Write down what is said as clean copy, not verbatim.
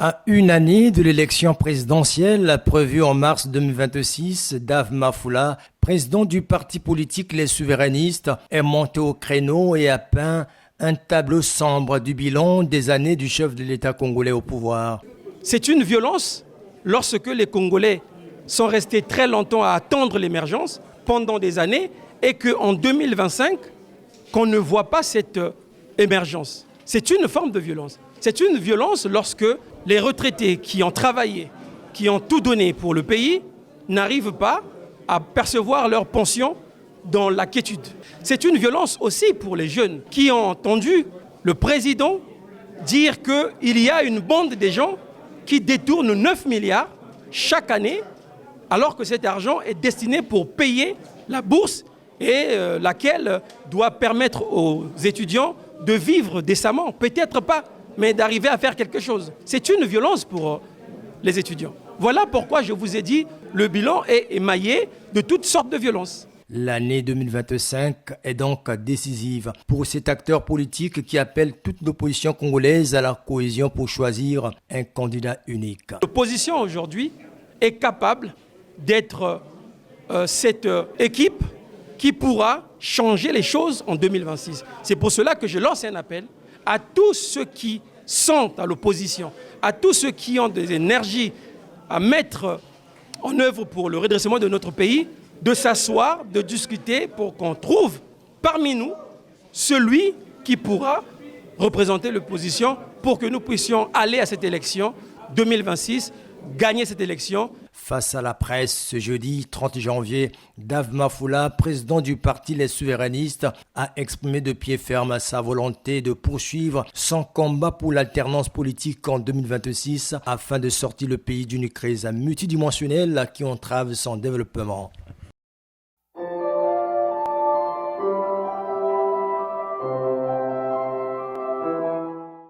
À une année de l'élection présidentielle prévue en mars 2026, Dave Mafoula, président du parti politique Les Souverainistes, est monté au créneau et a peint un tableau sombre du bilan des années du chef de l'État congolais au pouvoir. C'est une violence lorsque les Congolais sont restés très longtemps à attendre l'émergence pendant des années et qu'en 2025, qu'on ne voit pas cette émergence. C'est une forme de violence. C'est une violence lorsque les retraités qui ont travaillé, qui ont tout donné pour le pays, n'arrivent pas à percevoir leur pension dans la quiétude. C'est une violence aussi pour les jeunes qui ont entendu le président dire qu'il y a une bande de gens qui détournent 9 milliards chaque année, alors que cet argent est destiné pour payer la bourse et laquelle doit permettre aux étudiants de vivre décemment. Peut-être pas, mais d'arriver à faire quelque chose. C'est une violence pour les étudiants. Voilà pourquoi je vous ai dit, le bilan est émaillé de toutes sortes de violences. L'année 2025 est donc décisive pour cet acteur politique qui appelle toute l'opposition congolaise à la cohésion pour choisir un candidat unique. L'opposition aujourd'hui est capable d'être cette équipe qui pourra changer les choses en 2026. C'est pour cela que je lance un appel à tous ceux qui sont à l'opposition, à tous ceux qui ont des énergies à mettre en œuvre pour le redressement de notre pays, de s'asseoir, de discuter pour qu'on trouve parmi nous celui qui pourra représenter l'opposition pour que nous puissions aller à cette élection 2026, gagner cette élection. Face à la presse, ce jeudi 30 janvier, Dave Mafoula, président du parti Les Souverainistes, a exprimé de pied ferme sa volonté de poursuivre son combat pour l'alternance politique en 2026 afin de sortir le pays d'une crise multidimensionnelle qui entrave son développement.